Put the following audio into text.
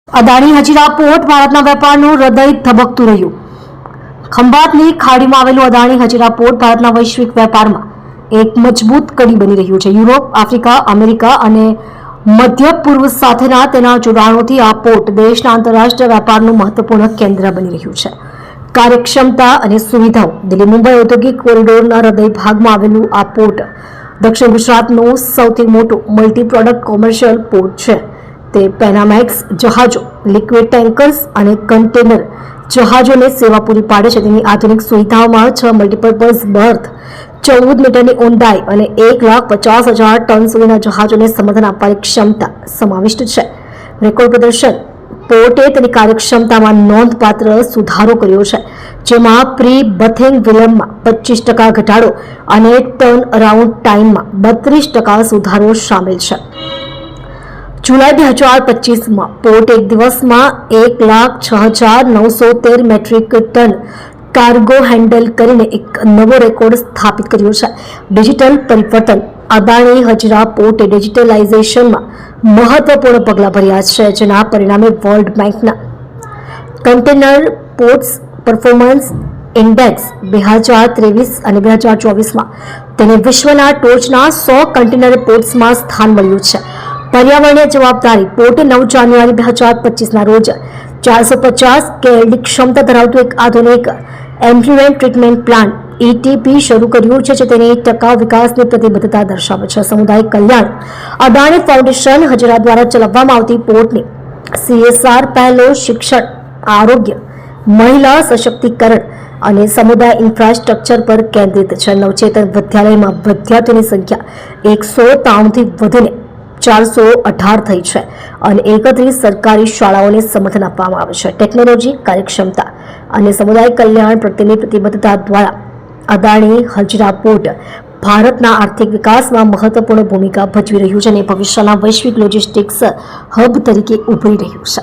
Adani Hazira port ભારતના વેપારનું હૃદય ધબકતું રહ્યું. ખંભાતની ખાડીમાં આવેલું અદાણી હજીરા પોર્ટ ભારતના વૈશ્વિક વેપારમાં એક મજબૂત કડી બની રહ્યું છે. યુરોપ, આફ્રિકા, અમેરિકા અને મધ્ય પૂર્વ સાથેના તેના જોડાણોથી આ પોર્ટ દેશના આંતરરાષ્ટ્રીય વેપારનું મહત્વપૂર્ણ કેન્દ્ર બની રહ્યું છે. કાર્યક્ષમતા અને સુવિધાઓ. દિલ્હી મુંબઈ ઔદ્યોગિક કોરિડોરના હૃદય ભાગમાં આવેલું આ પોર્ટ દક્ષિણ ગુજરાતનું સૌથી મોટું મલ્ટી પ્રોડક્ટ કોમર્શિયલ પોર્ટ છે. તે પેનામેક્સ જહાજો, લિક્વિડ ટેન્કર્સ અને કન્ટેનર જહાજોને સેવા પૂરી પાડે છે. તેની આધુનિક સુવિધાઓમાં 6 મલ્ટીપર્પઝ બર્થ, 14 મીટરની ઊંડાઈ અને 1,50,000 ટન સુધીના જહાજોને સમર્થન આપવાની ક્ષમતા સમાવિષ્ટ છે. રેકોર્ડ પ્રદર્શન. પોર્ટે તેની કાર્યક્ષમતામાં નોંધપાત્ર સુધારો કર્યો છે, જેમાં પ્રી બથિંગ વિલંબમાં 25% ઘટાડો અને ટર્ન અરાઉન્ડ ટાઈમમાં 32% સુધારો શામેલ છે. જુલાઈ 2025માં પોર્ટ એક દિવસમાં 1,06,913 મેટ્રિક ટન કાર્ગો હેન્ડલ કરીને એક નવો રેકોર્ડ સ્થાપિત કર્યો છે. ડિજિટલ પરિવર્તન. અદાણી હજીરા પોર્ટે ડિજિટલાઇઝેશનમાં મહત્વપૂર્ણ પગલાં ભર્યા છે, જેના પરિણામે વર્લ્ડ બેંકના કન્ટેનર પોર્ટ્સ પરફોર્મન્સ ઇન્ડેક્સ 2023 અને 2024માં તેને વિશ્વના ટોચના 100 કન્ટેનર પોર્ટ્સમાં સ્થાન મળ્યું છે. પર્યાવરણીય જવાબદારી. પોર્ટે 9 જાન્યુઆરી 2025ના રોજ 450 કેએલડી ક્ષમતા ધરાવતું એક આધુનિક એમ્પ્યુએન્ટ ટ્રીટમેન્ટ પ્લાન્ટ ETP શરૂ કર્યું છે, જે તેની ટકાઉ વિકાસની પ્રતિબદ્ધતા દર્શાવે છે. સમુદાય કલ્યાણ. અદાણી ફાઉન્ડેશન હજીરા દ્વારા ચલાવવામાં આવતી પોર્ટની CSR પહેલો શિક્ષણ, આરોગ્ય, મહિલા સશક્તિકરણ અને સમુદાય ઇન્ફ્રાસ્ટ્રક્ચર પર કેન્દ્રિત છે. નવચેતન વિદ્યાલયમાં વિદ્યાર્થીઓની સંખ્યા 193થી વધીને 418 થઈ છે અને 31 સરકારી શાળાઓને સમર્થન આપવામાં આવે છે. ટેકનોલોજી, કાર્યક્ષમતા અને સમુદાય કલ્યાણ પ્રત્યેની પ્રતિબદ્ધતા દ્વારા અદાણી હજીરા પોર્ટ ભારતના આર્થિક વિકાસમાં મહત્વપૂર્ણ ભૂમિકા ભજવી રહ્યું છે અને ભવિષ્યના વૈશ્વિક લોજિસ્ટિક્સ હબ તરીકે ઉભરી રહ્યું છે.